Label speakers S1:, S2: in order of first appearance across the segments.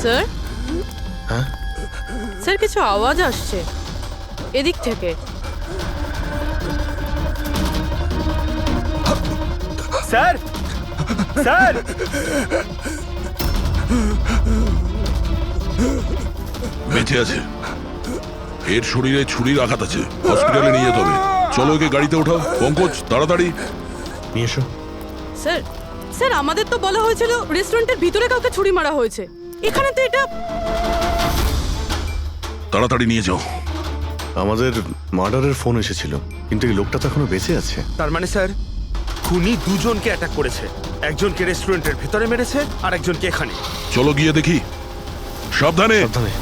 S1: Sir
S2: হ্যাঁ
S1: sir কিছু আওয়াজ আসছে এদিক থেকে।
S3: স্যার স্যার
S4: বেঁচে আছে, এর শরীরে ছুরির আঘাত আছে, হসপিটালে নিয়ে যেতে হবে। চলো ওকে গাড়িতে ওঠাও। পঙ্কজ তাড়াতাড়ি
S2: নিয়ে এসো।
S1: স্যার স্যার আমাদের তো বলা হয়েছিল রেস্টুরেন্টের ভিতরে কাউকে ছুরি মারা হয়েছে, এখানে তো এটা।
S4: তাড়াতাড়ি নিয়ে যাও।
S2: আমাদের মার্ডারের ফোন এসেছিল, কিন্তু এই লোকটা তো এখনো বেঁচে আছে।
S3: তার মানে স্যার খুনি দুজনকে অ্যাটাক করেছে, একজনকে রেস্টুরেন্টের ভেতরে মেরেছে আর একজনকে এখানে।
S4: চলো গিয়ে দেখি। সাবধানে।
S2: সাবধানে।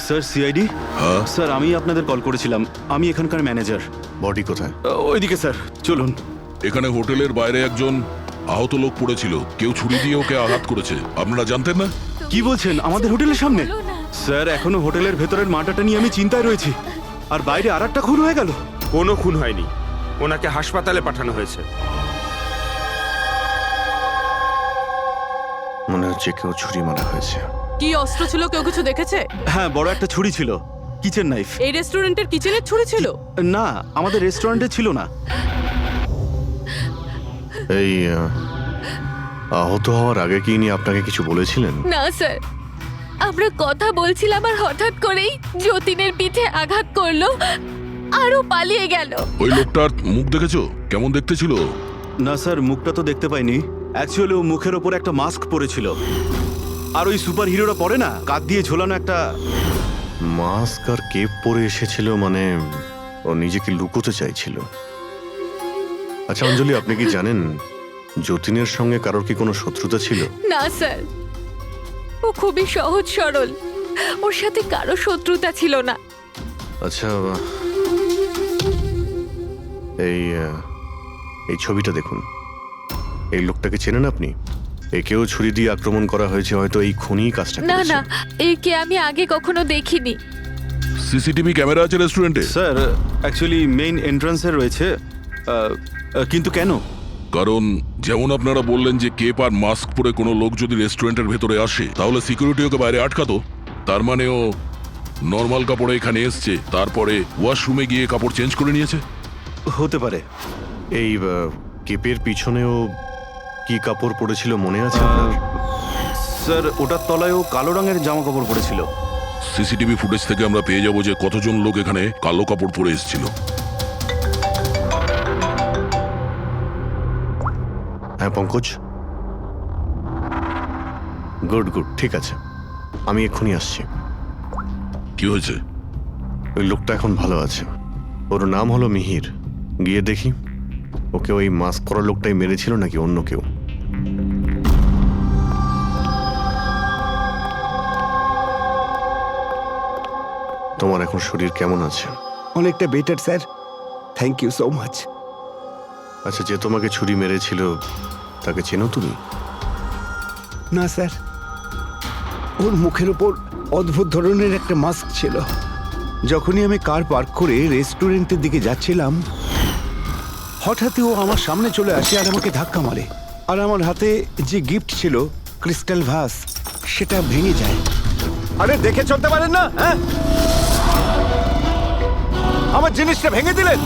S5: স্যার সিআইডি
S4: হ্যাঁ
S5: স্যার, আমি আপনাদের কল করেছিলাম। আমি এখানকার ম্যানেজার।
S2: বডি কোথায়?
S5: ওইদিকে স্যার, চলুন।
S4: এখানে হোটেলের বাইরে একজন আহত লোক পড়েছিল, কেউ ছুরি দিয়ে ওকে আঘাত করেছে। আপনারা জানতেন না?
S5: কি বলছেন? আমাদের হোটেলের সামনে? স্যার এখনো হোটেলের ভেতরের মাটাটা নিয়ে আমি চিন্তায় রয়েছি, আর বাইরে আর একটা খুন হয়ে গেল।
S3: কোনো খুন হয়নি, ওনাকে হাসপাতালে পাঠানো হয়েছে।
S2: মনে হচ্ছে কেউ ছুরি মারা হয়েছে।
S1: কি অস্ত্র ছিল, কেউ কিছু দেখেছে?
S5: হ্যাঁ, বড় একটা ছুরি ছিল, কিচেন নাইফ।
S1: এই রেস্টুরেন্টের কিচেনের ছুরি ছিল?
S5: না, আমাদের রেস্টুরেন্টে ছিল না।
S2: এই আহত হওয়ার আগে কি ইনি আপনাকে কিছু বলেছিলেন?
S6: না স্যার, আমরা কথা বলছিলাম আর হঠাৎ করেই যতীনের পিঠে আঘাত করলো আরও পালিয়ে গেল।
S4: ওই লোকটার মুখ দেখেছো? কেমন দেখতে ছিল?
S5: না স্যার, মুখটা তো দেখতে পাইনি। অ্যাকচুয়ালি ও মুখের ওপর একটা মাস্ক পরেছিল, আর ওই সুপার হিরোরা পরে না, কাঁধ দিয়ে ঝোলানো একটা।
S2: মাস্ক আর কেপ পরে এসেছিল, মানে ও নিজেকে লুকোতে চাইছিল। আচ্ছা অঞ্জলি, আপনি কি জানেন যতীনের সঙ্গে কারোর কি কোনো শত্রুতা ছিল?
S6: না স্যার, ও খুবই সহজ সরল, ওর সাথে কারো শত্রুতা ছিল না।
S2: আচ্ছা, এই ছবিটা দেখুন। এই লোকটাকে চেনেন আপনি? একেও ছুরি দিয়ে আক্রমণ করা হয়েছে, হয়তো এই খুনি কাজটা
S6: না
S2: করেছে।
S6: না, একে আমি আগে কখনো দেখিনি।
S4: সিসিটিভি ক্যামেরা আছে রেস্টুরেন্টে?
S5: স্যার অ্যাকচুয়ালি মেইন এন্ট্রান্সে রয়েছে। কিন্তু কেন?
S4: কারণ যেমন আপনারা বললেন যে কেপ আর মাস্ক পরে কোনো লোক যদি রেস্টুরেন্টের ভেতরে আসে, তাহলে সিকিউরিটি ওকে বাইরে আটকাতো। তার মানে ও নর্মাল কাপড়ে এখানে এসছে, তারপরে ওয়াশরুমে গিয়ে কাপড় চেঞ্জ করে নিয়েছে।
S5: হতে পারে।
S2: এই কেপের পিছনেও কি কাপড় পরেছিল মনে আছে আপনার?
S5: স্যার ওটার তলায় ও কালো রঙের জামা কাপড় পরেছিল।
S4: সিসিটিভি ফুটেজ থেকে আমরা পেয়ে যাবো যে কতজন লোক এখানে কালো কাপড় পরে এসেছিল।
S2: হ্যাঁ পঙ্কজ, গুড গুড, ঠিক আছে, আমি এক্ষুনি আসছি।
S4: কি হয়েছে?
S2: ওই লোকটা এখন ভালো আছে, ওর নাম হলো মিহির। গিয়ে দেখি ওকে ওই মাস্ক পরা লোকটাই মেরেছিল নাকি অন্য কেউ। তোমার এখন শরীর কেমন আছে?
S7: অনেকটা better sir, thank you so much.
S2: আচ্ছা, যে তোমাকে ছুরি মেরেছিল তাকে চেনো তুমি?
S7: না স্যার, ওর মুখের ওপর অদ্ভুত ধরনের একটা মাস্ক ছিল। যখনই আমি কার পার্ক করে রেস্টুরেন্টের দিকে যাচ্ছিলাম, হঠাৎই ও আমার সামনে চলে আসে আর আমাকে ধাক্কা মারে, আর আমার হাতে যে গিফট ছিল ক্রিস্টাল ভাস, সেটা ভেঙে যায়। আরে দেখে চলতে পারেন না? হ্যাঁ, আমার জিনিসটা ভেঙে দিলেন।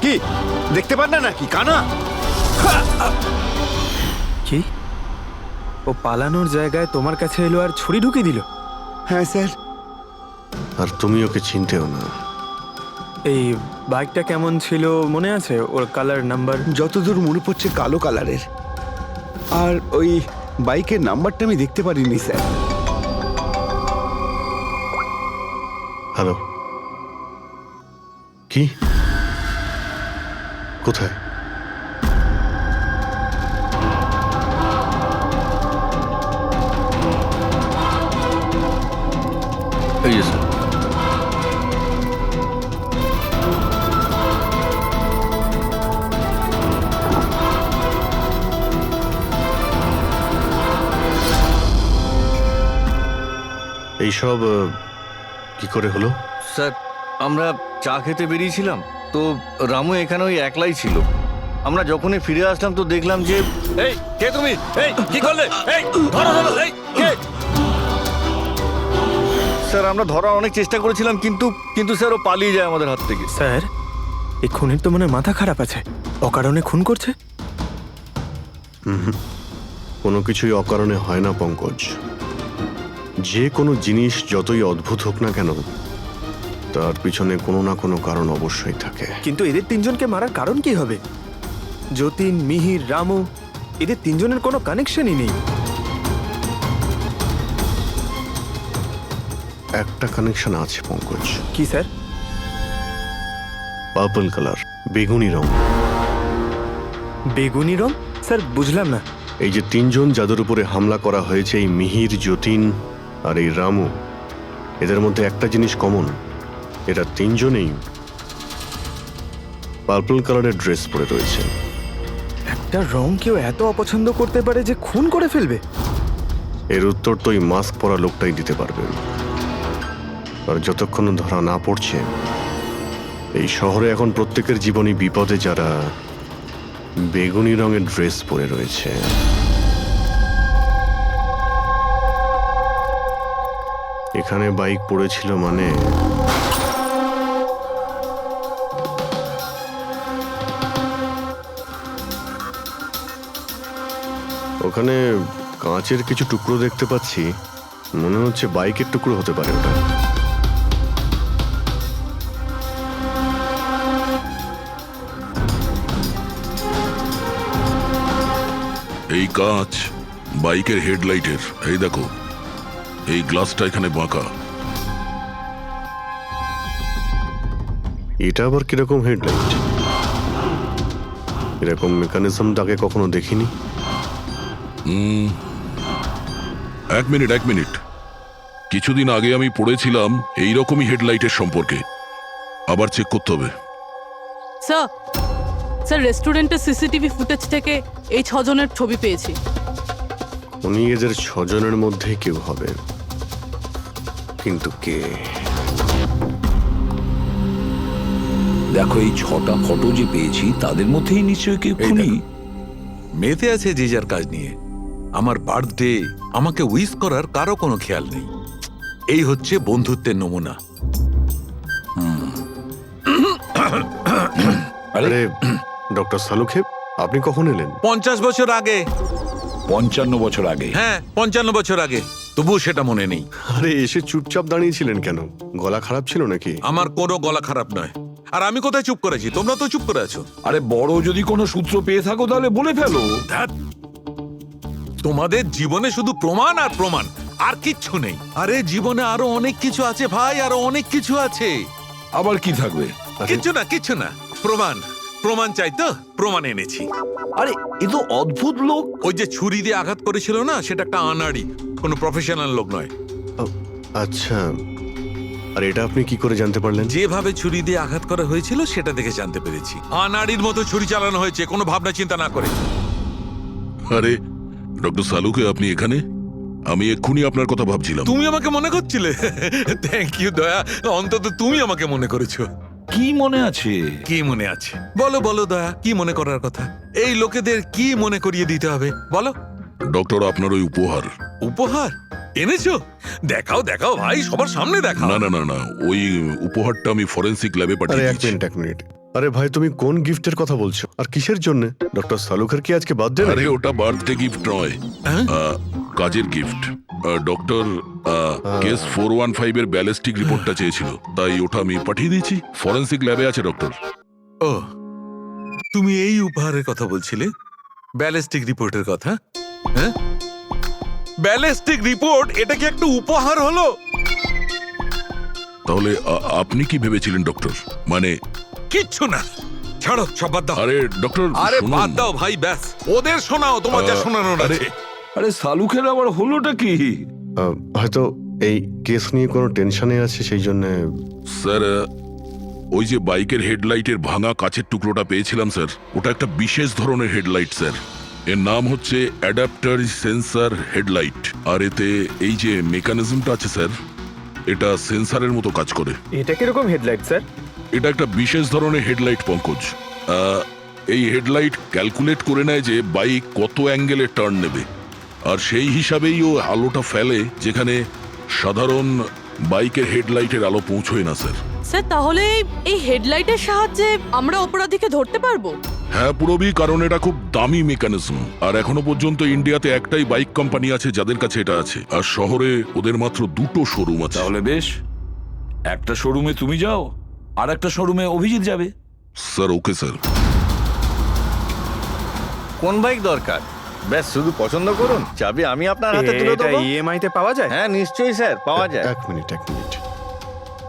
S7: কি দেখতে পান না নাকি কানা?
S3: কি? ও পালানোর জায়গায় তোমার কাছে এলো আর ছুরি ঢুকিয়ে দিল?
S7: হ্যাঁ স্যার।
S2: আর তুমি ওকে চিনতেও না।
S8: এই বাইকটা কেমন ছিল মনে আছে? ওর কালার, নাম্বার?
S7: যতদূর মনে পড়ছে কালো কালারের, আর ওই বাইকের নাম্বারটা আমি দেখতে পারিনি স্যার।
S2: হ্যালো, কি কোথায়? এই যে স্যার। এইসব কি করে হলো?
S9: স্যার, আমরা চা খেতে বেরিয়েছিলাম, তো রামু এখানে ওই একলাই ছিল। আমরা যখনই ফিরে আসলাম তো দেখলাম যে
S3: এই কে তুমি? এই কি করলে? এই ধরো ধরো, এই কে?
S9: স্যার আমরা ধরার অনেক চেষ্টা করেছিলাম, কিন্তু স্যার ও পালিয়ে যায় আমাদের হাত থেকে।
S8: স্যার এই খুনের তো মনে হয় মাথা খারাপ আছে, অকারণে খুন করছে।
S2: কোনো কিছুই অকারণে হয় না পঙ্কজ। যে কোনো জিনিস যতই অদ্ভুত হোক না কেন, তার পিছনে কোনো না কোনো কারণ অবশ্যই থাকে।
S8: কিন্তু এদের তিনজনকে মারার কারণ কি হবে? যতীন, মিহির, রামু, এদের তিনজনের কোনো কানেকশনই নেই।
S2: একটা কানেকশন আছে পঙ্কজ।
S8: কি স্যার?
S2: পার্পল কালার, বেগুনি রং।
S8: বেগুনি রং? স্যার বুঝলাম না।
S2: এই যে তিনজন যাদের উপরে হামলা করা হয়েছে, এই মিহির, যতীন আর এই রামু, এদের মধ্যে একটা জিনিস কমন, এরা তিনজনেই পার্পল কালারের ড্রেস পরে রয়েছে।
S8: একটা রং কেউ এত অপছন্দ করতে পারে যে খুন করে ফেলবে?
S2: এর উত্তর তো এই মাস্ক পরা লোকটাই দিতে পারবে। আর যতক্ষণ ধরা না পড়ছে, এই শহরে এখন প্রত্যেকের জীবনই বিপদে যারা বেগুনি রঙের ড্রেস পরে রয়েছে। এখানে বাইক পড়েছিল মানে ওখানে কাঁচের কিছু টুকরো দেখতে পাচ্ছি, মনে হচ্ছে বাইকের টুকরো হতে পারে ওটা।
S4: এই কাঁচ বাইকের হেডলাইটের। এই দেখো, এই গ্লাসটা এখানে বাঁকা।
S2: এটা আবার কিরকম হেডলাইট? এরকম মেকানিজম তাকে কখনো দেখিনি।
S4: এক মিনিট, কিছুদিন আগে আমি পড়েছিলাম এইরকমই হেডলাইটের সম্পর্কে। আবার চেক করতে হবে।
S1: স্যার রেস্টুরেন্টের সিসিটিভি ফুটেজ থেকে এই 6 জনের ছবি পেয়েছি।
S2: উনি এদের 6 জনের মধ্যেই কেউ হবে, কিন্তু কে?
S10: দেখো এই 6টা ফটো যে পেয়েছি তাদের মধ্যেই নিশ্চয়ই কেউ খুনি।
S11: মেতে আছে যে যার কাজ নিয়ে। আমার বার্থডে, আমাকে উইশ করার কারো কোনো খেয়াল নেই। এই হচ্ছে বন্ধুত্বের নমুনা।
S2: আরে ডক্টর সালুখেব, আপনি কখন এলেন?
S11: 50 বছর আগে।
S10: 55 বছর আগে?
S11: হ্যাঁ 55 বছর আগে, তবুও সেটা মনে নেই।
S2: আরে এসে চুপচাপ দাঁড়িয়েছিলেন কেন? গলা খারাপ ছিল নাকি?
S11: আমার কোনো গলা খারাপ নয়। আর আমি কোথায় চুপ করেছি? তোমরা তো চুপ করে আছো।
S10: আরে বড় যদি কোনো সূত্র পেয়ে থাকো তাহলে বলে ফেলো।
S11: ধ্যাৎ, তোমাদের জীবনে শুধু প্রমাণ আর প্রমাণ, আর কিচ্ছু নেই। আরে জীবনে আরো অনেক কিছু আছে ভাই, আরো অনেক কিছু আছে।
S10: আবার কি থাকবে?
S11: কিচ্ছু না। প্রমাণ চাই তো, প্রমাণ এনেছি।
S10: আরে এ তো অদ্ভুত লোক।
S11: ওই যে ছুরি দিয়ে আঘাত করেছিল না, সেটা একটা আনাড়ি, কোনো প্রফেশনাল লোক নয়।
S2: আচ্ছা, আর এটা আপনি কি করে জানতে পারলেন?
S11: যেভাবে ছুরি দিয়ে আঘাত করা হয়েছিল সেটা দেখে জানতে পেরেছি। আনাড়ির মতো ছুরি চালানো হয়েছে, কোনো ভাবনা চিন্তা না করে।
S4: আরে ডক্টর সালুকে, আপনি এখানে? আমি এক্ষুনি আপনার কথা ভাবছিলাম।
S11: তুমি আমাকে মনে করছিলে? থ্যাংক ইউ দয়া, অন্তত তুমি আমাকে মনে করেছো।
S10: কি মনে আছে?
S11: কি মনে আছে বলো দয়া, কি মনে করার কথা? এই লোকেদের কি মনে করিয়ে দিতে হবে বলো।
S4: ডক্টর, আপনার ওই উপহার।
S11: উপহার এনেছো? দেখাও ভাই, সবার সামনে দেখাও।
S4: না, ওই উপহারটা আমি ফরেন্সিক ল্যাবে
S2: আরে
S4: পাঠিয়ে
S2: এক
S4: দিয়েছি।
S2: মিনিট। আরে ভাই, তুমি কোন গিফটের কথা বলছো আর কিসের জন্য? ডক্টর সালুখের কি আজকে বার্থডে?
S4: আরে ওটা বার্থডে গিফট নয়, কাজের গিফট। ডক্টর কেস 415 এর ব্যালিস্টিক রিপোর্টটা চেয়েছিল, তাই ওটা আমি পাঠিয়ে দিয়েছি। ফরেন্সিক ল্যাবে আছে ডক্টর।
S11: ও, তুমি এই উপহারের কথা বলছিলে? ব্যালিস্টিক রিপোর্টের কথা? হ্যাঁ, ব্যালিস্টিক রিপোর্ট, এটা কি একটা উপহার হলো?
S4: তাহলে আপনি কি ভেবেছিলেন ডক্টর? মানে
S11: কিচ্ছু না, ছাড়ো, সব বাদ দাও।
S4: আরে ডক্টর,
S11: আরে
S4: শুনুন।
S11: বাদ দাও ভাই, ব্যাস ওদের শোনাও, তোমার যা শোনানোর আছে।
S10: আরে সালুখের আবার হলোটা কি?
S2: হয়তো এই কেস নিয়ে কোনো টেনশনে আছে, সেই জন্য।
S4: স্যার, ওই যে বাইকের হেডলাইটের ভাঙা কাচের টুকরোটা পেয়েছিলাম স্যার, ওটা একটা বিশেষ ধরনের হেডলাইট স্যার। এর নাম হচ্ছে অ্যাডাপ্টার সেন্সর হেডলাইট। আর এতে এই যে মেকানিজমটা আছে স্যার, এটা সেন্সরের মতো কাজ করে।
S8: এটা কিরকম হেডলাইট স্যার?
S4: এটা একটা বিশেষ ধরনের হেডলাইট পঙ্কজ। এই হেডলাইট ক্যালকুলেট করে নেয় যে বাইক কত অ্যাঙ্গেলে টার্ন নেবে, আর সেই হিসাবেই ও আলোটা ফেলে যেখানে সাধারণ বাইকের হেডলাইটের আলো পৌঁছয় না স্যার।
S1: স্যার তাহলে এই হেডলাইটের সাহায্যে আমরা অপরাধীকে ধরতে পারবো?
S4: হ্যাঁ পুরবি, কারণ এটা খুব দামি মেকানিজম, আর এখনো পর্যন্ত ইন্ডিয়াতে একটাই বাইক কোম্পানি আছে যাদের কাছে এটা আছে, আর শহরে ওদের মাত্র 2টো শোরুম আছে।
S10: তাহলে বেশ, একটা শোরুমে তুমি যাও আর একটা শোরুমে অভিজিৎ যাবে।
S4: Sir okay sir.
S9: কোন বাইক দরকার? ব্যাস শুধু পছন্দ করুন, চাবি আমি আপনার হাতে তুলে দেবো।
S8: ইএমআই তে পাওয়া যায়?
S9: হ্যাঁ নিশ্চয়ই স্যার, পাওয়া যায়।
S2: এক মিনিট।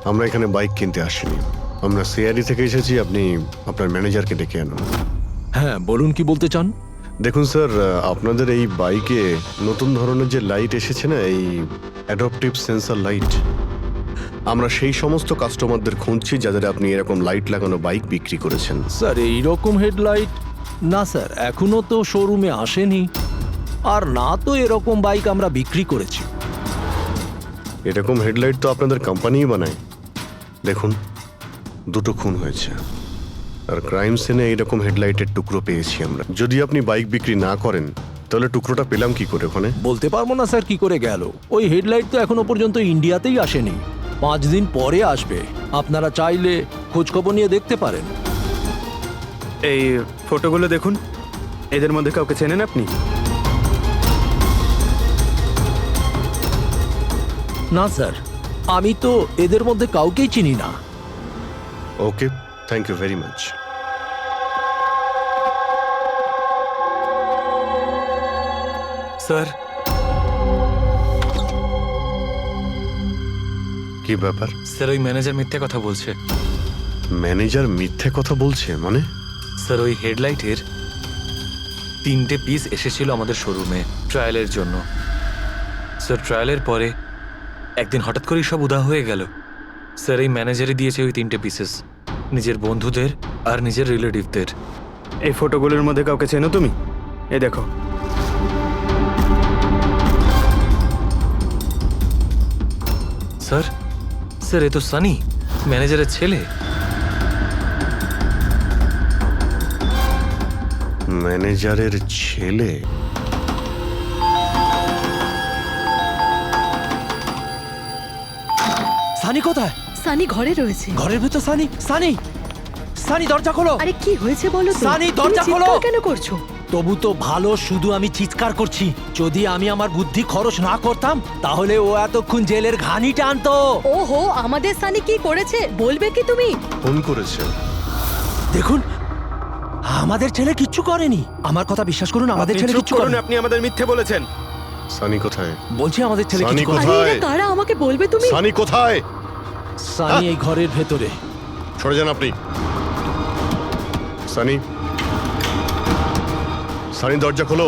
S2: আমরা এখানে বাইক কিনতে আসিনি, আমরা সিআইডি থেকে এসেছি। আপনি আপনার ম্যানেজারকে ডেকে আনুন।
S12: হ্যাঁ বলুন, কি বলতে চান?
S2: দেখুন স্যার, আপনাদের এই বাইকে নতুন ধরনের যে লাইট এসেছে না, এই অ্যাডপটিভ সেন্সর লাইট, আমরা সেই সমস্ত কাস্টমারদের খুঁজছি যাদের আপনি এরকম লাইট লাগানো বাইক বিক্রি করেছেন।
S12: স্যার এইরকম হেডলাইট না স্যার, এখনো তো শোরুমে আসেনি, আর না তো এরকম বাইক আমরা বিক্রি করেছি।
S2: এরকম হেডলাইট তো আপনাদের কোম্পানিই বানায়। দেখুন, 2টো খুন হয়েছে, আর ক্রাইম সিনে এইরকম হেডলাইটের টুকরো পেয়েছি আমরা। যদি আপনি বাইক বিক্রি না করেন তাহলে টুকরোটা পেলাম কি করে ওখানে?
S12: বলতে পারবো না স্যার কি করে গেল। ওই হেডলাইট তো এখনো পর্যন্ত ইন্ডিয়াতেই আসেনি, 5 দিন পরে আসবে। আপনারা চাইলে খোঁজখবর নিয়ে দেখতে পারেন।
S8: এই ফটোগুলো দেখুন, এদের মধ্যে কাউকে চেনেন আপনি?
S12: না স্যার, আমি তো এদের মধ্যে কাউকেই চিনি না।
S2: Okay, thank you very much.
S8: Sir,
S2: কি ব্যাপার?
S13: স্যার ওই ম্যানেজার মিথ্যে কথা বলছে।
S2: ম্যানেজার মিথ্যে কথা বলছে মানে?
S13: স্যার ওই হেডলাইটের 3টে পিস এসেছিল আমাদের শোরুমে ট্রায়ালের জন্য। স্যার ট্রায়ালের পরে একদিন হঠাৎ করেই সব উদা হয়ে গেল। স্যার এই ম্যানেজারই দিয়েছে ওই 3টে পিসেস নিজের বন্ধুদের আর নিজের রিলেটিভদের।
S8: এই ফটোগুলোর মধ্যে কাউকে চেনো তুমি? এ দেখো।
S13: স্যার স্যার এ তো সানি, ম্যানেজারের ছেলে।
S2: ম্যানেজারের ছেলে?
S12: সানি কোথায়?
S1: সানি ঘরে রয়েছে।
S12: ঘরের ভেতর সানি? সানি, সানি দরজা খোলো।
S1: আরে কি হয়েছে বলো তো?
S12: সানি দরজা খোলো।
S1: কেন করছো?
S12: তবু তো ভালো, শুধু আমি চিৎকার করছি। যদি আমি আমার বুদ্ধি খরচ না করতাম তাহলে ও এতক্ষণ জেলের ঘানি টানতো।
S1: ওহো, আমাদের সানি কি করেছে বলবে কি তুমি?
S2: ফোন করেছে।
S12: দেখুন, আমাদের ছেলে কিচ্ছু করেনি। আমার কথা বিশ্বাস করুন, আমাদের ছেলে কিচ্ছু করেনি।
S8: আপনি আমাদের মিথ্যে বলেছেন।
S2: সানি কোথায়?
S12: বলছি আমাদের ছেলে
S2: সানি
S12: কিছু করেনি।
S2: কোথায়?
S1: আরে কারা, আমাকে বলবে তুমি?
S2: সানি কোথায়?
S12: সানি এই ঘরের ভেতরে।
S2: সরে যান আপনি। সানি, সানি দরজা খোলো।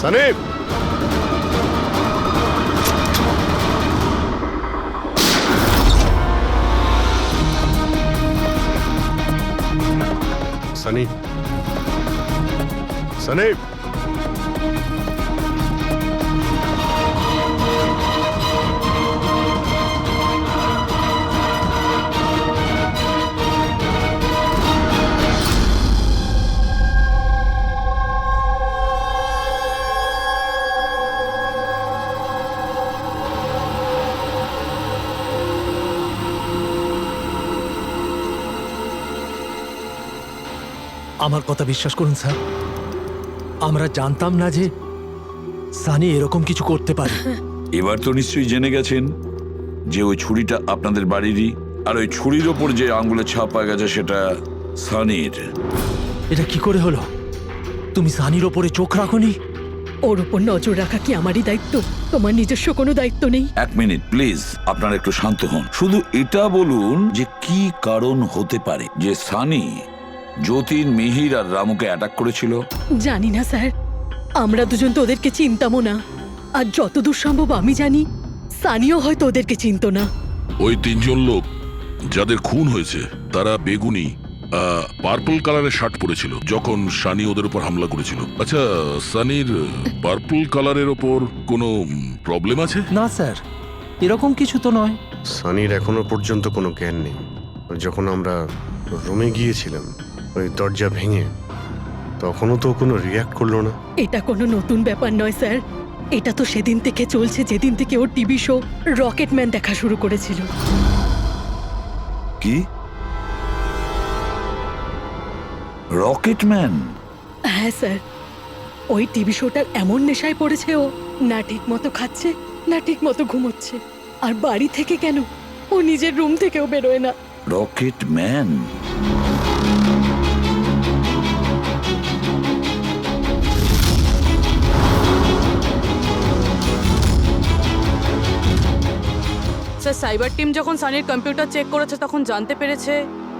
S2: সানি, সানি, সানি।
S12: আমার কথা বিশ্বাস করুন স্যার, আমরা জানতাম না যে সানি এরকম কিছু করতে পারে।
S10: এবার তো নিশ্চয়ই জেনে গেছেন যে ওই ছুরিটা আপনাদের বাড়িরই, আর ওই ছুরির ওপর যে আঙ্গুলের ছাপ পাওয়া গেছে সেটা সানির।
S12: এটা কি করে হলো? তুমি সানির ওপরে চোখ রাখোনি?
S1: ওর উপর নজর রাখা কি আমারই দায়িত্ব? তোমার নিজস্ব কোনো দায়িত্ব নেই?
S10: 1 মিনিট প্লিজ, আপনারা একটু শান্ত হন। শুধু এটা বলুন যে কি কারণ হতে পারে যে সানি যতীন, মিহির আর রামুকে অ্যাটাক করেছিল।
S1: জানি না স্যার, আমরা দুজন তো ওদেরকে চিনতামও না, আর যতদূর সম্ভব আমি জানি সানিও হয়তো ওদেরকে চিনতো না।
S4: ওই 3জন লোক যাদের খুন হয়েছে তারা বেগুনি পার্পল কালারের শার্ট পরেছিল যখন সানি ওদের উপর হামলা করেছিল। আচ্ছা, সানির পার্পল কালারের ওপর কোনো প্রবলেম আছে?
S12: না স্যার, এরকম কিছু তো নয়।
S2: সানির এখনো পর্যন্ত কোনো জ্ঞান নেই। যখন আমরা রুমে গিয়েছিলাম ওই দরজা ভেঙে, তখনও তো কোনো রিয়াক্ট করলো না।
S1: এটা কোনো নতুন ব্যাপার নয় স্যার, এটা তো সেদিন থেকে চলছে যেদিন থেকে ওর টিভি শো রকেটম্যান দেখা শুরু করেছিল।
S10: কি রকেটম্যান?
S1: হ্যাঁ স্যার, ওই টিভি শোটার এমন নেশায় পড়েছে ও, না ঠিক মতো খাচ্ছে না ঠিক মতো ঘুমোচ্ছে। আর বাড়ি থেকে কেন, ও নিজের রুম থেকেও বেরোয় না।
S10: রকেটম্যান?
S14: স্যার, সাইবার টিম যখন সানির কম্পিউটার চেক করেছে তখন জানতে পেরেছে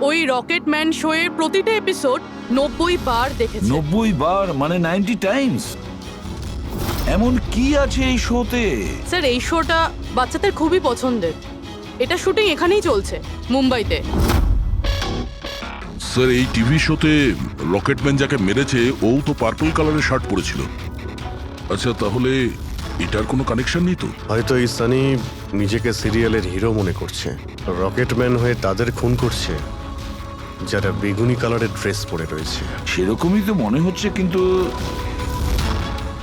S14: ওই রকেটম্যান শো এর প্রতিটা এপিসোড 90 বার দেখেছে।
S10: 90 বার মানে 90 টাইমস? এমন কি আছে এই শোতে?
S14: স্যার, এই শোটা বাচ্চাদের খুবই পছন্দের। এটা শুটিং এখানেই চলছে, মুম্বাইতে।
S4: স্যার, এই টিভি শোতে রকেটম্যান যাকে মেরেছে ও তো পার্পল কালারের শার্ট পরেছিল। আচ্ছা, তাহলে এটার কোনো কানেকশন নেই তো?
S2: হয়তো এই সানি নিজেকে সিরিয়ালের হিরো মনে করছে, রকেটম্যান হয়ে তাদের খুন করছে যারা বেগুনি কালারের ড্রেস পরে রয়েছে।
S10: সেরকমই তো মনে হচ্ছে, কিন্তু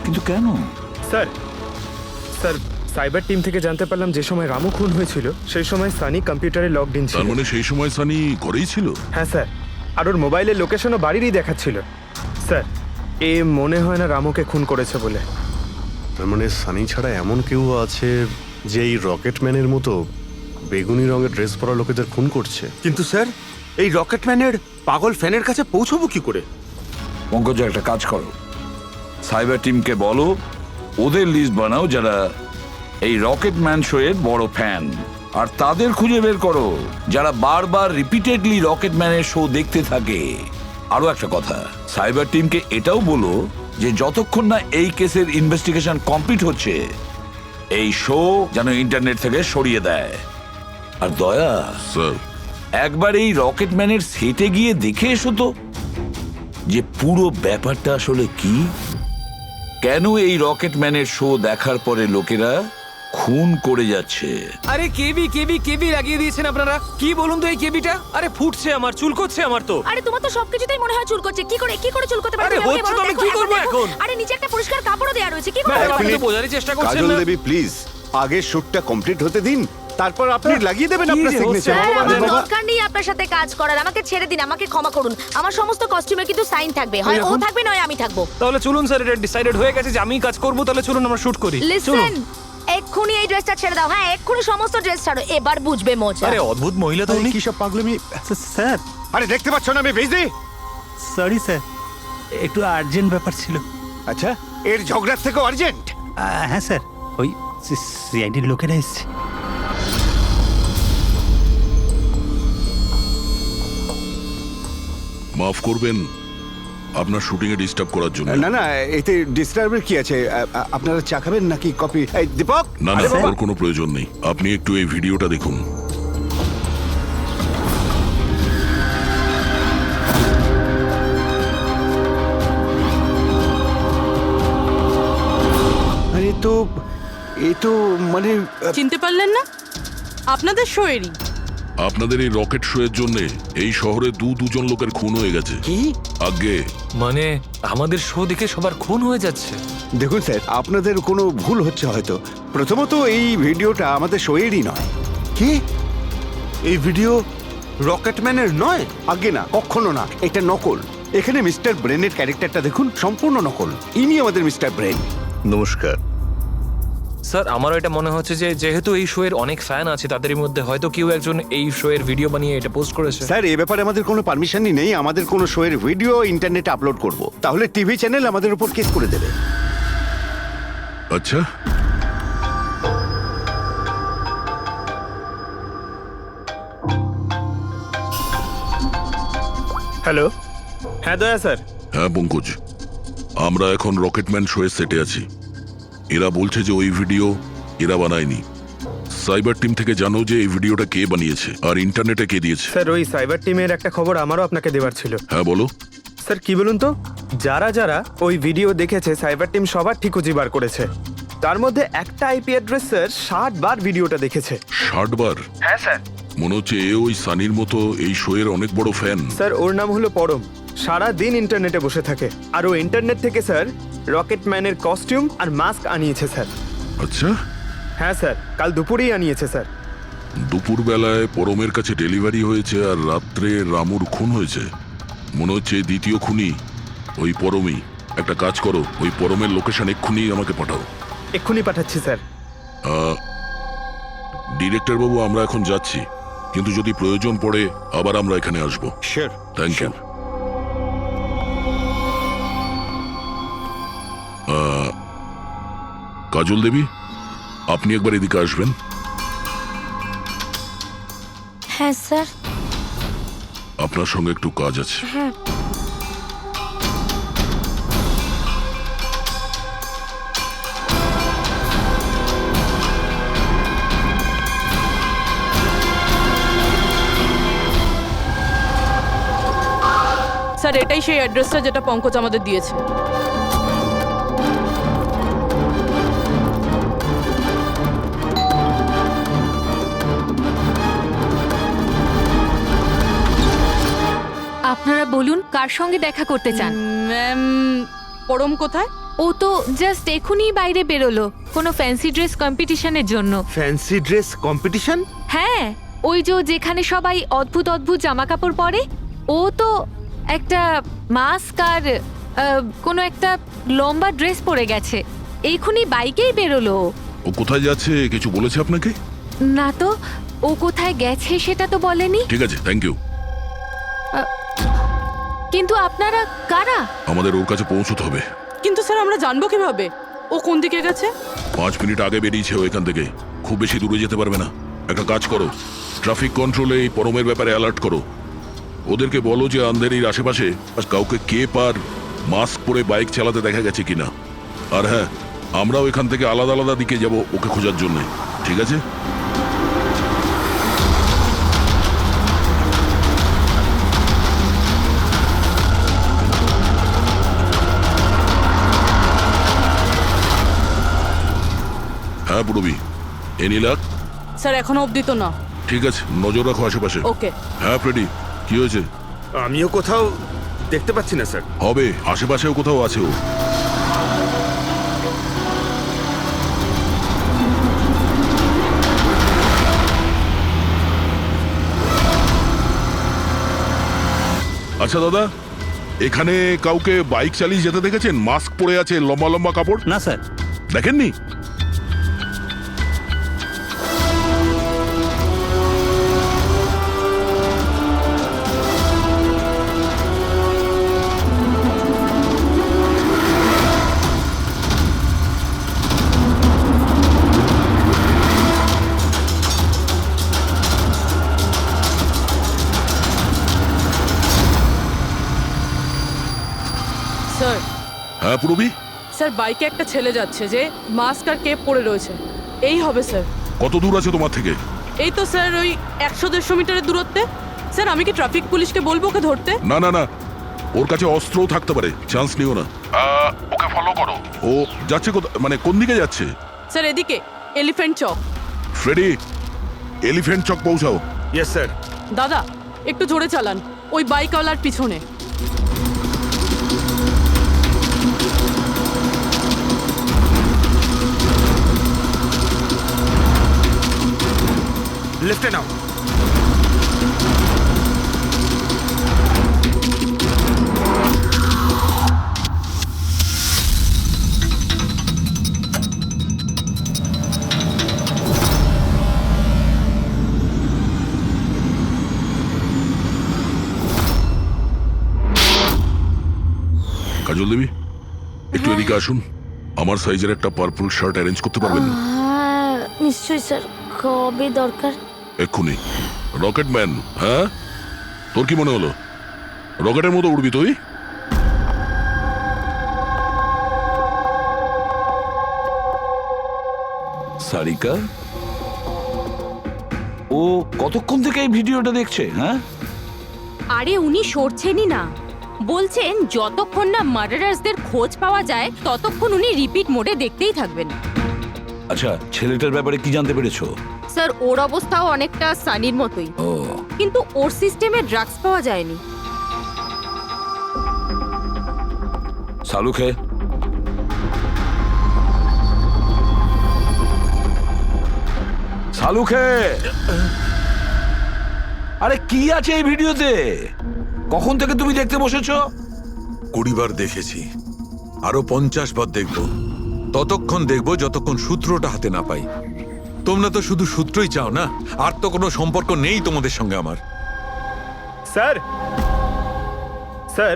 S10: কিন্তু কেন?
S8: স্যার, সাইবার টিম থেকে জানতে পারলাম যে সময় রামু খুন হয়েছিল সেই সময় সানি কম্পিউটারে লগড ইন ছিল।
S4: তার মানে সেই সময় সানি ঘরেই ছিল?
S8: হ্যাঁ স্যার, আর ওর মোবাইলের লোকেশনও বাড়িরই দেখাচ্ছিল। স্যার, এ মনে হয় না রামুকে খুন করেছে বলে।
S2: তার মানে সানি ছাড়া এমন কেউ আছে যে এই রকেটম্যানের মতো বেগুনি রঙের ড্রেস পরা লোকেদের খুন করছে।
S3: কিন্তু স্যার, এই রকেটম্যানের পাগল ফ্যানের কাছে পৌঁছবো কি করে?
S10: পঙ্কজ, একটা কাজ করো, সাইবার টিমকে বলো ওদের লিস্ট বানাও যারা এই রকেটম্যান শো এর বড় ফ্যান, আর তাদের খুঁজে বের করো যারা বারবার রিপিটেডলি রকেটম্যানের শো দেখতে থাকে। আরো একটা কথা, সাইবার টিমকে এটাও বলো যে যতক্ষণ না এই কেসের ইনভেস্টিগেশন কমপ্লিট হচ্ছে এই শো যেন ইন্টারনেট থেকে সরিয়ে দেয়। আর দয়া
S4: স্যার,
S10: একবার এই রকেটম্যানের সেটে গিয়ে দেখে এসো তো যে পুরো ব্যাপারটা আসলে কি, কেন এই রকেটম্যানের শো দেখার পরে লোকেরা খুন করে যাচ্ছে।
S13: আরে কেবি লাগিয়ে দিয়েছেন আপনারা। কি বলুন তো এই কেবিটা? আরে ফুটছে আমার, চুলকোচ্ছে আমার তো।
S6: আরে তোমার তো সবকিছুতেই মনে হয় চুল করছে। কি করে চুল করতে পারে?
S13: আরে হচ্ছে তো, আমি কি করব এখন?
S6: আরে নিচে একটা পরিষ্কার কাপড়ও দেয়া রয়েছে, কি করে?
S13: আপনি তো বোঝারই চেষ্টা করছেন
S7: কাজল
S13: না।
S7: দেবী প্লিজ, আগে শুটটা কমপ্লিট হতে দিন, তারপর আপনি লাগিয়ে দেবেন আপনার সিগনেচার।
S6: আমার দরকার নেই আপনার সাথে কাজ করার, আমাকে ছেড়ে দিন, আমাকে ক্ষমা করুন। আমার সমস্ত কস্টিউমে কিন্তু সাইন থাকবে, হয় ও থাকবে নয় আমি থাকবো।
S13: তাহলে চলুন স্যার, এটা ডিসাইডেড হয়ে গেছে যে আমিই কাজ করব। তাহলে চলুন আমরা শুট করি।
S6: লিসেন, এক্ষুনি এই ড্রেসটা ছেড়ে দাও। হ্যাঁ, এক্ষুনি সমস্ত ড্রেস ছাড়ো, এবার বুঝবে মজা।
S13: আরে অদ্ভুত মহিলা তো উনি।
S7: কি সব পাগলামি স্যার? আরে দেখতে পাচ্ছ না আমি বিজি?
S12: সরি স্যার, একটু আর্জেন্ট ব্যাপার ছিল।
S7: আচ্ছা, এর ঝগড়ার থেকে আর্জেন্ট?
S12: হ্যাঁ স্যার, ওই সিআইডির লোকেরা এসছে।
S4: মাফ করবেন আপনার শুটিং এ ডিস্টার্ব করার জন্য।
S7: না না, এতে ডিস্টার্বের কি আছে? আপনারা চা খাবেন নাকি কফি? এই দীপক,
S4: না না, ওর কোনো প্রয়োজন নেই। আপনি একটু এই ভিডিওটা দেখুন।
S7: আরে এ তো মানে
S14: চিনতে পারলেন না? আপনাদের শোয়েরই।
S4: আপনাদের এই রকেট শো এর জন্য এই শহরে দুজন লোকের খুন হয়ে গেছে।
S7: কি?
S4: আগে
S13: মানে আমাদের শো দেখে সবার খুন হয়ে যাচ্ছে?
S7: দেখুন স্যার, আপনাদের কোনো ভুল হচ্ছে হয়তো। প্রথমত এই ভিডিওটা আমাদের শোয়েরই নয়।
S3: কি? এই ভিডিও রকেটম্যানের নয়?
S7: আগে না, কখনো না, এটা নকল। এখানে মিস্টার ব্রেনের ক্যারেক্টারটা দেখুন, সম্পূর্ণ নকল। ইনি আমাদের মিস্টার ব্রেন।
S2: নমস্কার
S13: স্যার, আমারও এটা মনে হচ্ছে যে যেহেতু এই শো এর অনেক ফ্যান আছে, তাদের মধ্যে হয়তো কেউ একজন এই শো এর ভিডিও বানিয়ে এটা পোস্ট করেছে।
S7: স্যার, এ ব্যাপারে আমাদের কোনো পারমিশনই নেই। আমাদের কোনো শোয়ের ভিডিও ইন্টারনেটে আপলোড করব, তাহলে টিভি চ্যানেল আমাদের উপর কেস করে দেবে।
S4: আচ্ছা,
S8: হ্যালো, হ্যাঁ দয়া স্যার।
S4: হ্যাঁ পঙ্কজ, আমরা এখন রকেটম্যান শো এর সেটে আছি। এরা বলছে যে ওই ভিডিও এরা বানায়নি। সাইবার টিম থেকে জানো যে এই ভিডিওটা কে বানিয়েছে আর ইন্টারনেটে কে দিয়েছে?
S8: স্যার, ওই সাইবার টিমের একটা খবর আমারও আপনাকে দেওয়ার ছিল।
S4: হ্যাঁ বলো।
S8: স্যার, কি বলুন তো, যারা যারা ওই ভিডিও দেখেছে সাইবার টিম সবার ঠিকুজি বার করেছে। তার মধ্যে একটা আইপি অ্যাড্রেস স্যার 60 বার ভিডিওটা দেখেছে।
S4: 60 বার?
S8: হ্যাঁ স্যার।
S4: মনে হচ্ছে এ ওই সানির মতো এই শো এর অনেক বড় ফ্যান।
S8: স্যার ওর নাম হলো পরম। সারা দিন ইন্টারনেটে বসে থাকে আর ও ইন্টারনেট থেকে স্যার রকেট ম্যানের কস্টিউম আর মাস্ক আনিয়েছে স্যার।
S4: আচ্ছা।
S8: হ্যাঁ স্যার, কাল দুপুরেই আনিয়েছে স্যার।
S4: দুপুর বেলায় পরমের কাছে ডেলিভারি হয়েছে আর রাত্রে রামুর খুন হয়েছে। মনে হচ্ছে দ্বিতীয় খুনি ওই পরমই। একটা কাজ করো, ওই পরমের লোকেশন এক্ষুনি আমাকে পাঠাও।
S8: এক্ষুনি পাঠাচ্ছি স্যার।
S4: ডিরেক্টর বাবু, আমরা এখন যাচ্ছি, কিন্তু যদি প্রয়োজন পড়ে আবার আমরা এখানে আসবো।
S5: Sure.
S4: Thank you. Kajal Devi, আপনি একবার এদিকে আসবেন।
S6: হ্যাঁ স্যার।
S4: আপনার সঙ্গে একটু কাজ আছে।
S6: হ্যাঁ।
S14: স্যার এটাই সেই অ্যাড্রেসটা যেটা পঙ্কজ আমাদের দিয়েছে।
S6: আপনারা বলুন কার সঙ্গে দেখা করতে চান?
S14: ম্যাম, পরম কোথায়?
S6: ও তো জাস্ট এখনই বাইরে বেরোলো কোনো ফ্যান্সি ড্রেস কম্পিটিশনের জন্য।
S3: Fancy dress competition?
S6: হ্যাঁ, ওই যে যেখানে সবাই অদ্ভুত অদ্ভুত জামা কাপড় পরে, ও তো একটা মাস্ক আর কোনো একটা লম্বা ড্রেস পরে গেছে। এইখুনি বাইকেই বেরোলো।
S4: ও কোথায় যাচ্ছে কিছু বলেছে আপনাকে?
S6: না তো, ও কোথায় গেছে সেটা তো বলেনি।
S4: ঠিক আছে, থ্যাংক ইউ।
S6: কিন্তু আপনারা কারা?
S4: আমাদের ওর কাছে পৌঁছতে হবে।
S14: কিন্তু স্যার আমরা জানবো কিভাবে ও কোন দিকে গেছে?
S4: 5 মিনিট আগে বেরিয়েছে ও এখান থেকে, খুব বেশি দূরে যেতে পারবে না। একটা কাজ করো, ট্রাফিক কন্ট্রোলে এই পরমের ব্যাপারে অ্যালার্ট করো। ওদেরকে বলো যে আন্ধেরির আশেপাশে কাউকে কেপ আর মাস্ক পরে বাইক চালাতে দেখা গেছে কিনা। আর হ্যাঁ, আমরাও এখান থেকে আলাদা আলাদা দিকে যাব ওকে খোঁজার জন্য। ঠিক আছে? হ্যাঁ পুরবি, এনি লাক?
S14: স্যার এখনো অবধি তো না।
S4: ঠিক আছে, নজর রাখো আশেপাশে।
S14: ওকে।
S4: হ্যাঁ ফ্রেডি, কি হয়েছে?
S3: আমিও কোথাও দেখতে পাচ্ছি না স্যার।
S4: হবে, আশেপাশেও কোথাও আছে ও। আচ্ছা দাদা, এখানে কাউকে বাইক চালিয়ে যেতে দেখেছেন? মাস্ক পরে আছে, লম্বা লম্বা কাপড়?
S5: না স্যার।
S4: দেখেননি?
S14: স্যার।
S4: হ্যাঁ পুরবি?
S14: স্যার বাইকে একটা ছেলে যাচ্ছে যে মাস্ক আর কেপ পরে রয়েছে। এই হবে স্যার।
S4: কত দূর আছে তোমার থেকে?
S14: এই তো স্যার ওই 100-150 মিটারের দূরত্বে। স্যার আমি কি ট্রাফিক পুলিশকে বলবো ওকে ধরতে?
S4: না না না, ওর কাছে অস্ত্রও থাকতে পারে, চান্স নিও না। ওকে ফলো করো। ও যাচ্ছে মানে কোন দিকে যাচ্ছে?
S14: স্যার এদিকে, elephant Chowk.
S4: Freddie, elephant Chowk পৌঁছাও।
S3: Yes sir.
S14: দাদা একটু জোরে চালান, ওই বাইকওয়ালার পিছনে।
S3: লেফটে নাও।
S4: কাজল দেবী, একটু এদিকে আসুন। আমার সাইজের একটা পার্পল শার্ট অ্যারেঞ্জ করতে পারবেন?
S6: নিশ্চয়ই স্যার, কবে দরকার?
S4: এক্ষুনি। রকেটম্যান, হ্যাঁ? তোর কি মনে হলো রকেটের মতো উড়বি তুই?
S10: সারিকা, ও কতক্ষণ থেকে এই ভিডিওটা দেখছে? হ্যাঁ,
S6: আরে উনি সরছেনই না, বলছেন যতক্ষণ না মার্ডারার্সদের খোঁজ পাওয়া যায় ততক্ষণ উনি রিপিট মোডে দেখতেই থাকবেন।
S10: আচ্ছা, ছেলেটার ব্যাপারে কি জানতে পেরেছো?
S15: স্যার ওর অবস্থাও অনেকটা সানির মতোই,
S10: ও,
S15: কিন্তু ওর সিস্টেমে ড্রাগস পাওয়া যায়নি।
S10: সালুখে, সালুখে, আরে কি আছে এই ভিডিওতে? কখন থেকে তুমি দেখতে বসেছো?
S11: 20 বার দেখেছি, আরো 50 বার দেখব। ততক্ষণ দেখব যতক্ষণ সূত্রটা হাতে না পাই। তোমরা তো শুধু সূত্রই চাও না, আর তো কোনো সম্পর্ক নেই তোমাদের সঙ্গে আমার।
S8: স্যার স্যার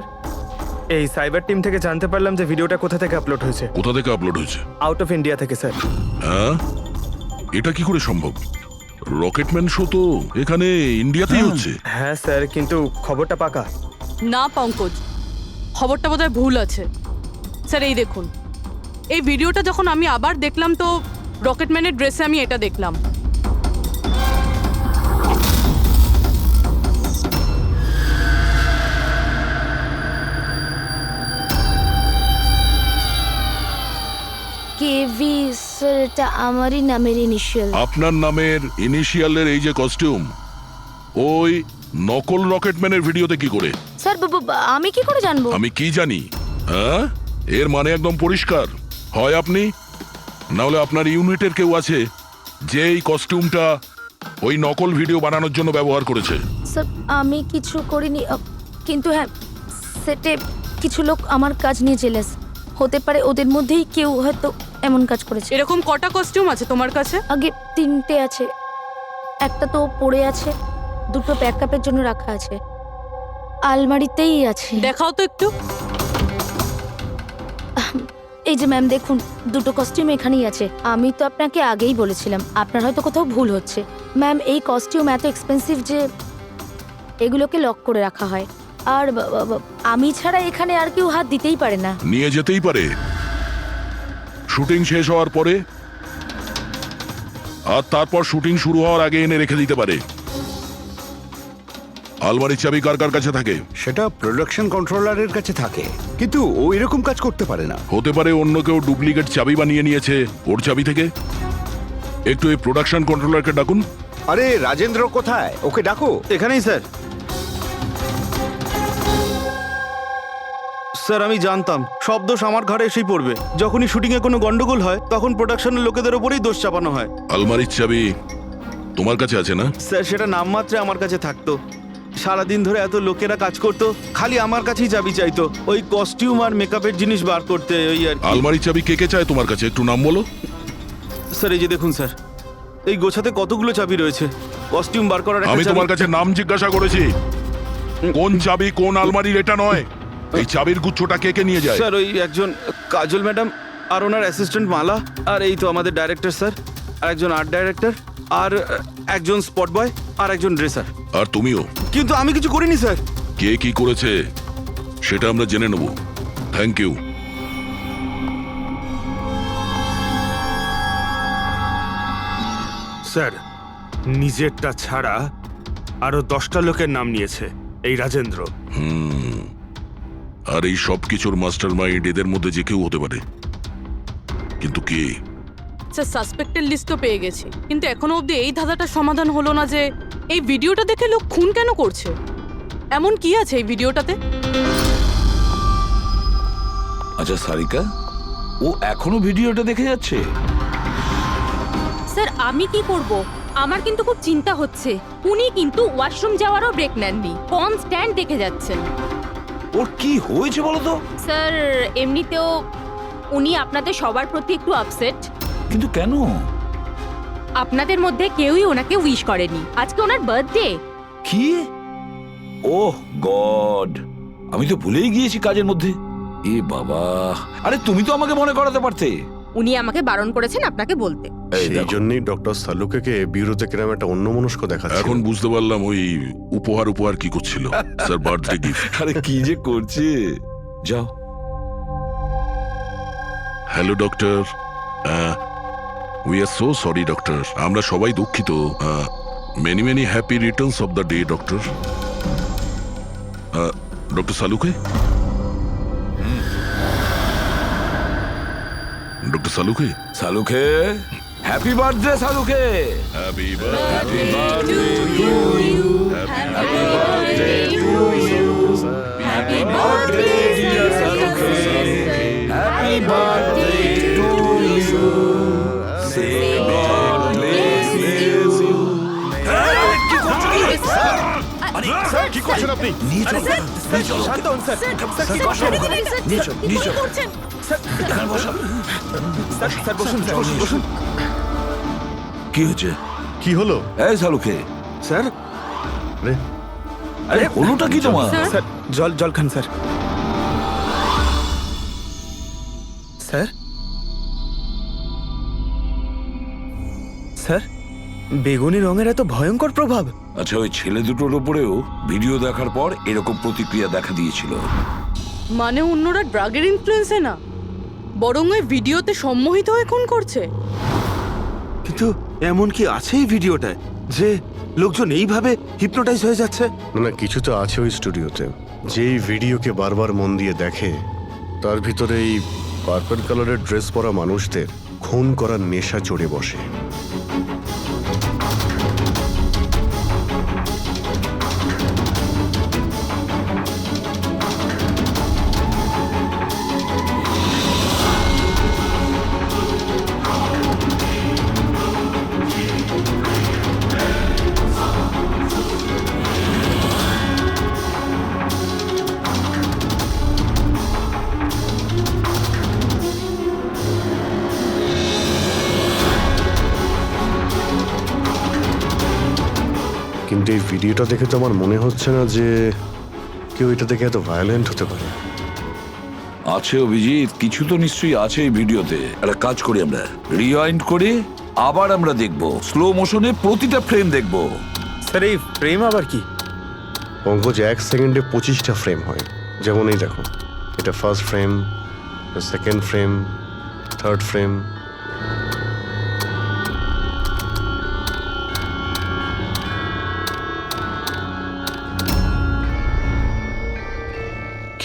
S8: এই সাইবার টিম থেকে জানতে পারলাম যে ভিডিওটা কোথা থেকে আপলোড হয়েছে।
S4: কোথা থেকে আপলোড হয়েছে?
S8: আউট অফ ইন্ডিয়া থেকে স্যার।
S4: হ্যাঁ, এটা কি করে সম্ভব? রকেটম্যান শো তো এখানে ইন্ডিয়াতেই হচ্ছে।
S8: হ্যাঁ স্যার, কিন্তু খবরটা পাকা।
S14: না পঙ্কজ, খবরটা বোধহয় ভুল আছে। স্যার এই দেখুন, এই ভিডিওটা যখন আমি আবার দেখলাম তো রকেটম্যানের ড্রেসে আমি এটা দেখলাম।
S15: কেভি স্যার, এটা আমারই নামের ইনিশিয়াল।
S4: আপনার নামের ইনিশিয়ালের এই যে কস্টিউম, ওই নকল রকেটম্যানের ভিডিওতে কি করে?
S15: স্যার আমি কি করে জানবো?
S4: আমি কি জানি? হ্যাঁ, এর মানে একদম পরিষ্কার, হয় আপনি না হলে আপনার ইউনিটের কেউ আছে যে এই কস্টিউমটা ওই নকল ভিডিও বানানোর জন্য ব্যবহার করেছে।
S15: স্যার আমি কিছু করিনি, কিন্তু হ্যাঁ সেটে কিছু লোক আমার কাজ নিয়ে জেলাস হতে পারে, ওদের মধ্যেই কেউ হয়তো এমন কাজ করেছে।
S14: এরকম কটা কস্টিউম আছে তোমার কাছে?
S15: আগে 3টে আছে, একটা তো পড়ে আছে, 2টো ব্যাকআপের জন্য রাখা আছে, আলমারিতেই আছে।
S14: দেখাও তো একটু।
S15: এই যে ম্যাম দেখুন, 2টো কস্টিউম এখানেই আছে। আমি তো আপনাকে আগেই বলেছিলাম, আপনার হয়তো কোথাও ভুল হচ্ছে। ম্যাম এই কস্টিউম এত এক্সপেন্সিভ যে এগুলোকে লক করে রাখা হয়, আর আমি ছাড়া এখানে আর কেউ হাত দিতেই পারে না।
S4: নিয়ে যেতেই পারে শুটিং শেষ হওয়ার পরে, আর তারপর শুটিং শুরু হওয়ার আগে এনে রেখে দিতে পারে। আলমারির চাবি কার কার কাছে থাকে?
S7: সেটা প্রোডাকশন কন্ট্রোলারের কাছে থাকে, কিন্তু ও এরকম কাজ করতে পারে না।
S4: হতে পারে অন্য কেউ ডুপ্লিকেট চাবি বানিয়ে নিয়েছে ওর চাবি থেকে। একটু এই প্রোডাকশন কন্ট্রোলারকে ডাকুন।
S7: আরে রাজেন্দ্র কোথায়? ওকে ডাকো।
S3: এখানেই স্যার। স্যার আমি জানতাম সব দোষ আমার ঘাড়ে এসেই পড়বে। যখনই শুটিংয়ে কোনো গন্ডগোল হয় তখন প্রোডাকশনের লোকেদের ওপরেই দোষ চাপানো হয়।
S4: আলমারির চাবি তোমার কাছে আছে না?
S3: স্যার সেটা নামমাত্রে আমার কাছে থাকতো। সারাদিন ধরে এত লোকেরা কাজ করতো, খালি আমার কাছেই চাবি চাইতো ওই কস্টিউম আর মেকআপের জিনিস বার করতে, ওই আর কি।
S4: আলমারির চাবি কে কে চায় তোমার কাছে? একটু নাম বলো।
S3: স্যার এই যে দেখুন স্যার, এই গোছাতে কতগুলো চাবি রয়েছে। কস্টিউম বার করার একটা
S4: আমি
S3: চাবি-
S4: তোমার কাছে নাম জিজ্ঞাসা করেছি, কোন চাবি কোন আলমারির এটা নয়। এই চাবির গুচ্ছটা কে কে নিয়ে যায়?
S3: স্যার ওই একজন কাজল ম্যাডাম আর ওনার অ্যাসিস্ট্যান্ট মালা, আর এই তো আমাদের ডাইরেক্টর স্যার, আর একজন আর্ট ডাইরেক্টর, আর একজন স্পট বয়, আর একজন ড্রেসার।
S4: আর তুমিও?
S3: কিন্তু আমি কিছু করিনি স্যার।
S4: কে কি করেছে সেটা আমরা জেনে নেব। Thank you.
S3: স্যার নিজেরটা ছাড়া আরো 10টা লোকের নাম নিয়েছে এই রাজেন্দ্র।
S4: আর এই সব কিছুর মাস্টার মাইন্ড এদের মধ্যে যে কেউ হতে পারে, কিন্তু কে?
S14: স্যার সাসপেক্টেড লিস্ট তো পেয়ে গেছি, কিন্তু এখনো অবধি এই ধাঁধাটার সমাধান হলো না যে এই ভিডিওটা দেখে লোক খুন কেন করছে। এমন কি আছে এই ভিডিওটাতে?
S10: আচ্ছা সারিকা, ও এখনো ভিডিওটা দেখে যাচ্ছে?
S15: স্যার আমি কি করব? আমার কিন্তু খুব চিন্তা হচ্ছে। উনি কিন্তু ওয়াশরুম যাওয়ারও ব্রেক নেননি, কনস্ট্যান্ট দেখে যাচ্ছেন।
S10: ওর কি হয়েছে বলো তো?
S15: স্যার এমনিতেও উনি আপনাদের সবার প্রতি একটু আপসেট।
S10: কিন্তু কেন?
S15: আপনাদের মধ্যে কেউই ওনাকে উইশ করেনি। আজকে ওনার বার্থডে।
S10: কি? ওহ গড, আমি তো ভুলেই গিয়েছি কাজের মধ্যে। এ বাবা, আরে তুমি তো আমাকে মনে করাতে পারতে।
S15: উনি আমাকে বারণ করেছেন আপনাকে বলতে।
S2: সেই জন্যই ডক্টর সালুকে বিউরোতে কিরম একটা অন্যমনস্ক দেখাচ্ছে।
S4: এখন বুঝতে পারলাম ওই উপহার কি করছিল। Sir birthday gift.
S10: আরে কি যে করছে। যাও।
S4: Hello doctor, we are so sorry doctor, আমরা সবাই দুঃখিত। Many many happy returns of the day doctor. Doctor সালুকে, ডক্টর সালুকে,
S10: সালুকে হ্যাপি বার্থডে শাহরুখে।
S4: Happy
S10: happy birthday to you. Say God bless you.
S5: কি করছেন আপনি?
S8: শান্ত হন স্যার। স্যার বসুন স্যার, বসুন।
S10: কি হচ্ছে?
S2: কি হলো?
S10: এই শাহরুখে,
S8: স্যার
S2: আরে
S10: আরে হলোটা কি তোমার?
S8: স্যার জল খান স্যার। স্যার স্যার বেগুনি রঙের এত ভয়ঙ্কর প্রভাব?
S10: আচ্ছা, ওই ছেলে দুটোর উপরেও ভিডিও দেখার পর এরকম প্রতিক্রিয়া দেখা দিয়েছিল।
S14: মানে অন্যরা ড্রাগের ইনফ্লুয়েন্সে না, বরং ওই ভিডিওতে সম্মোহিত হয়ে খুন করছে।
S5: কিন্তু এমন কি আছে এই ভিডিওটায় যে লোকজন এইভাবে হিপনোটাইজ হয়ে যাচ্ছে?
S2: না, কিছু তো আছে ওই স্টুডিওতে। যেই ভিডিওকে বারবার মন দিয়ে দেখে তার ভিতরে এই পার্পল কালারের ড্রেস পরা মানুষদের খুন করার নেশা চড়ে বসে। কিন্তু এই ভিডিওটা দেখে তো আমার মনে হচ্ছে না যে কেউ এটা দেখে এত ভায়োলেন্ট হতে পারে।
S10: আছে অভিজিৎ, কিছু তো নিশ্চয়ই আছে এই ভিডিওতে। একটা কাজ করি, আমরা রিওয়াইন্ড করে আবার আমরা দেখব, স্লো মোশনে প্রতিটা ফ্রেম দেখব।
S8: স্যার এই ফ্রেম আবার কি?
S2: পঙ্কজ, 1 সেকেন্ডে 25টা ফ্রেম হয়। যেমন এই দেখো, এটা first frame, second frame, third frame.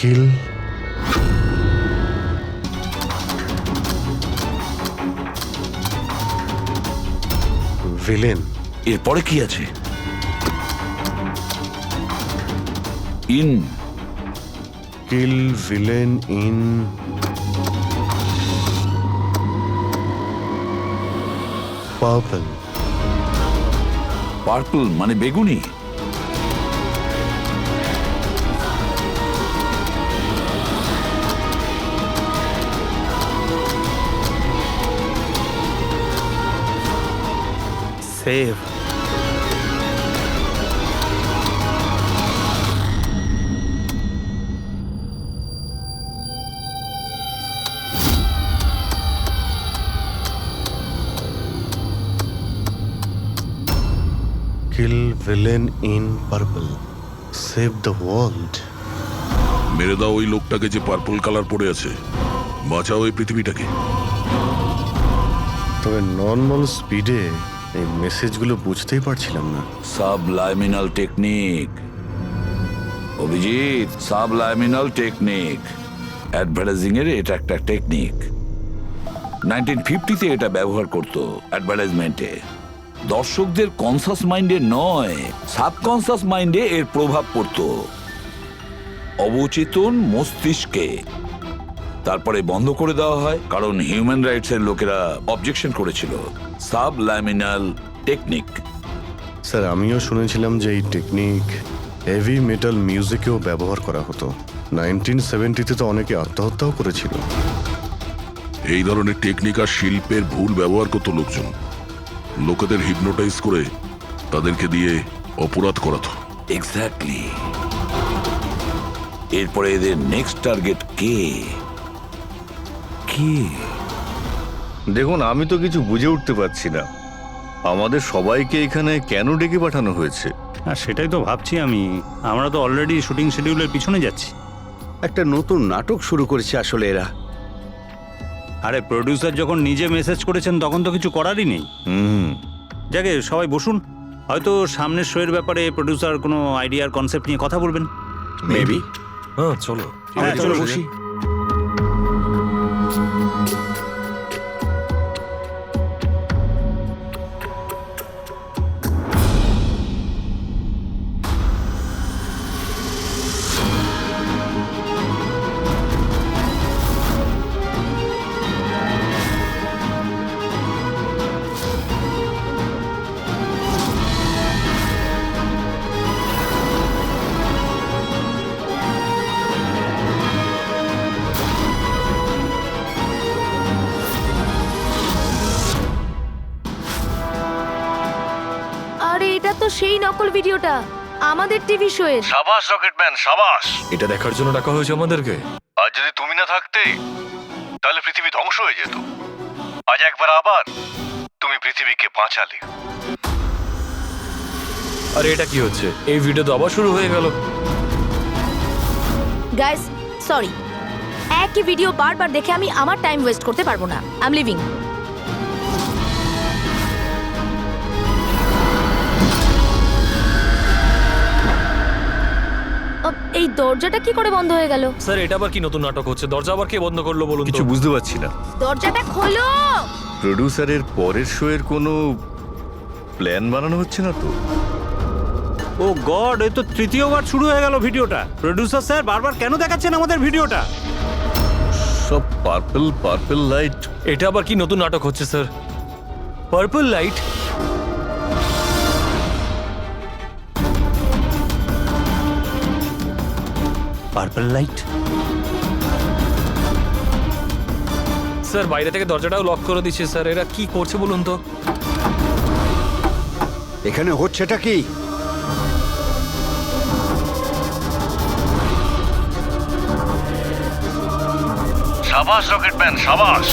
S2: Kill, villain.
S10: এরপরে কি আছে? In,
S2: kill, villain, in, purple.
S10: Purple মানে বেগুনি।
S8: Save.
S2: Kill, villain, in, purple, save the world.
S4: মেরে দাও ওই লোকটাকে যে পার্পল কালার পরে আছে, বাঁচাও এই পৃথিবীটাকে।
S2: তবে নর্মাল স্পিডে এই মেসেজগুলো বুঝতেই পারছিলাম না।
S10: সাবলাইমিনাল টেকনিক অভিজিৎ, সাবলাইমিনাল টেকনিক। অ্যাডভার্টাইজিং এর এটা একটা টেকনিক। 1950-তে এটা ব্যবহার করতো অ্যাডভার্টাইজমেন্টে। দর্শকদের কনসাস মাইন্ডে নয়, সাবকনসাস মাইন্ডে এর প্রভাব পড়তো, অবচেতন মস্তিষ্কে। তারপরে বন্ধ করে দেওয়া হয় কারণ হিউম্যান রাইটস এর লোকেরা অবজেকশন করেছিল। সাবলাইমিনাল টেকনিক।
S2: স্যার, আমিও শুনেছিলাম যে এই টেকনিক হেভি মেটাল মিউজিকেও ব্যবহার করা হতো। 1970-তে তো অনেকে আত্মহত্যাও করেছিল।
S4: এই ধরনের টেকনিক আর শিল্পের ভুল ব্যবহার করতো লোকজন। লোকেদের হিপনোটাইজ করে তাদেরকে দিয়ে অপরাধ করাতো।
S10: এক্স্যাক্টলি। এরপরে এদের নেক্সট টার্গেট কে?
S9: দেখুন, আমি তো কিছু বুঝে উঠতে পারছি না। আমাদের সবাইকে এখানে কেন ডেকে পাঠানো হয়েছে?
S5: সেটাই তো ভাবছি আমি। আমরা তো অলরেডি শুটিং শিডিউলের পিছনে যাচ্ছি।
S7: একটা নতুন নাটক শুরু করেছে আসলে এরা।
S5: আরে প্রডিউসার যখন নিজে মেসেজ করেছেন তখন তো কিছু করারই নেই। যাকে সবাই বসুন, হয়তো সামনের শোয়ের ব্যাপারে প্রডিউসার কোনো আইডিয়ার কনসেপ্ট নিয়ে কথা বলবেন।
S13: মেবি। হ্যাঁ চলো।
S5: চলো বসি।
S15: সেই নকল ভিডিওটা আমাদের টিভি শোয়ের।
S9: সাবাস রকেটম্যান সাবাস।
S13: এটা দেখার জন্য ডাকা হয়েছে আমাদেরকে।
S9: আর যদি তুমি না থাকতে তাহলে পৃথিবী ধ্বংস হয়ে যেত। আজ একবার আবার তুমি পৃথিবীকে বাঁচালে।
S13: আরে এটা কি হচ্ছে? এই ভিডিও তো আবার শুরু হয়ে গেল।
S15: গাইস সরি, একই ভিডিও বারবার দেখে আমি আমার টাইম ওয়েস্ট করতে পারবো না। I am living. এই দরজাটা কি করে বন্ধ হয়ে গেল?
S13: স্যার এটা আবার কি নতুন নাটক হচ্ছে? দরজা আবার কে বন্ধ করলো বলুন তো?
S9: কিছু বুঝতে পারছি না।
S15: দরজাটা খোলো।
S9: প্রডিউসারের পরের শো এর কোনো প্ল্যান বানানো হচ্ছে না তো?
S5: ও গড, এই তো তৃতীয়বার শুরু হয়ে গেল ভিডিওটা। প্রোডিউসার স্যার বারবার কেন দেখাচ্ছেন আমাদের ভিডিওটা?
S9: সব পার্পল পার্পল লাইট।
S13: এটা আবার কি নতুন নাটক হচ্ছে sir? Purple light?
S5: Purple light?
S13: Sir বাইরে থেকে দরজাটাও লক করে দিচ্ছে স্যার। এরা কি করছে বলুন তো?
S7: এখানে হচ্ছেটা কি?
S9: সাবাস রকেটম্যান সাবাস।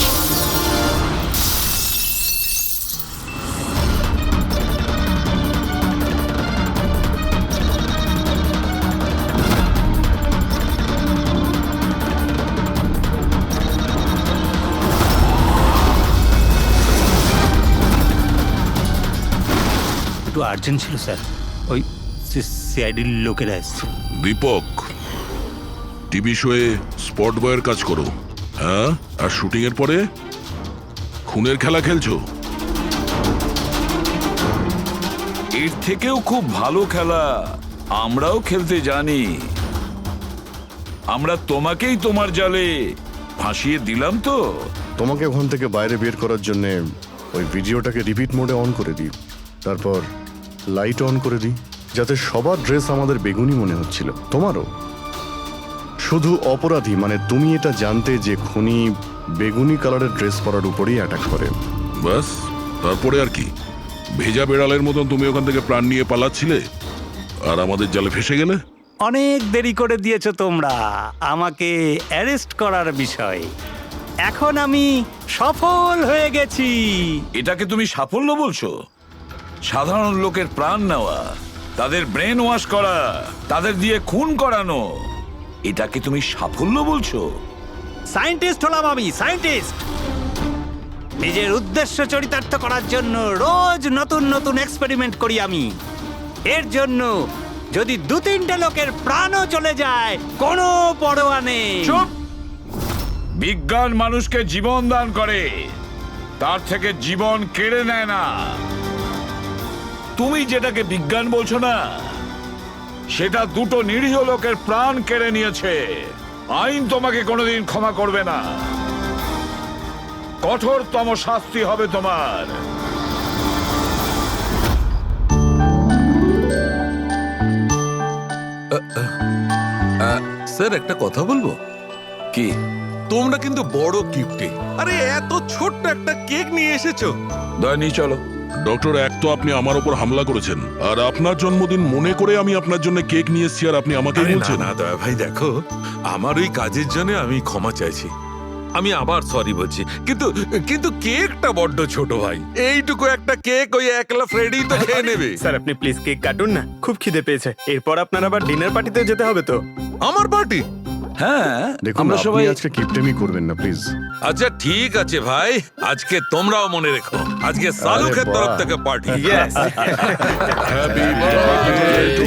S5: একটু আর্জেন্ট ছিল স্যার, ওই সিআইডির লোকেরা এসছে।
S4: দীপক, টিভি শোয়ে স্পট বয়ের কাজ করো, হ্যাঁ? আর শুটিং এর পরে খুনের খেলা খেলছো?
S10: এর থেকেও খুব ভালো খেলা আমরাও খেলতে জানি। আমরা তোমাকেই তোমার জালে ফাঁসিয়ে দিলাম তো।
S2: তোমাকে ওখান থেকে বাইরে বের করার জন্য ওই ভিডিওটাকে রিপিট মোডে অন করে দিই, তারপর লাইট অন করে দিই, যাতে সবার ড্রেস আমাদের বেগুনি মনে হচ্ছিল, তোমারও। শুধু অপরাধী মানে তুমি এটা জানতে যে খুনি বেগুনি কালারের ড্রেস পরার উপরেই অ্যাটাক করে।
S4: বাস, তারপরে আর কি? ভেজা বেড়ালের মতন তুমি ওখান থেকে প্রাণ নিয়ে পালাচ্ছিলে আর আমাদের জালে ফেসে গেলে।
S5: অনেক দেরি করে দিয়েছো তোমরা আমাকে অ্যারেস্ট করার বিষয়ে। এখন আমি সফল হয়ে গেছি।
S10: এটাকে তুমি সাফল্য বলছো? সাধারণ লোকের প্রাণ নেওয়া, তাদের ব্রেন ওয়াশ করা, তাদের দিয়ে খুন করানো, এটাকে তুমি সাফল্য বলছো?
S5: সায়েন্টিস্ট হলাম আমি, সায়েন্টিস্ট। নিজের উদ্দেশ্য চরিতার্থ করার জন্য রোজ নতুন নতুন এক্সপেরিমেন্ট করি আমি। এর জন্য যদি 2-3টে লোকের প্রাণও চলে যায় কোনো পরোয়া নেই।
S10: চুপ! বিজ্ঞান মানুষকে জীবন দান করে, তার থেকে জীবন কেড়ে নেয় না। তুমি যেটাকে বিজ্ঞান বলছো না, সেটা 2টো নিরীহ লোকের প্রাণ কেড়ে নিয়েছে। আইন তোমাকে কোনোদিন ক্ষমা করবে না। কঠোরতম শাস্তি হবে তোমার।
S11: স্যার একটা কথা বলবো
S10: কি?
S11: তোমরা কিন্তু বড় কিপ্টে। আরে এত ছোট্ট একটা কেক নিয়ে এসেছো।
S10: দয়নি চলো।
S4: ডক্টর, এক তো আপনি আমার উপর হামলা করেছেন, আর আপনার জন্মদিন মনে করে আমি আপনার জন্য কেক নিয়ে এসেছি, আর আপনি আমাকে
S11: আরে না
S4: বলছেন?
S11: না দয়া ভাই, দেখো আমার ওই কাজের জন্য আমি ক্ষমা চাইছি। আমি আবার সরি বলছি, কিন্তু কিন্তু কেকটা বড্ড ছোট ভাই। এইটুকু একটা কেক ওই একলা ফ্রেডি তো খেয়ে নেবে।
S8: স্যার আপনি প্লিজ কেক কাটুন না, খুব খিদে পেয়েছে। এরপর আপনার আবার ডিনার পার্টিতে যেতে হবে তো।
S11: আমার পার্টি?
S10: হ্যাঁ,
S2: দেখুন
S10: আমরা
S2: আপনি
S10: সবাই
S2: আজকে কিপটেমি করবেন না প্লিজ।
S11: আচ্ছা ঠিক আছে ভাই, আজকে তোমরাও মনে রেখো, আজকে সালুকের তরফ থেকে পার্টি।
S4: Happy birthday two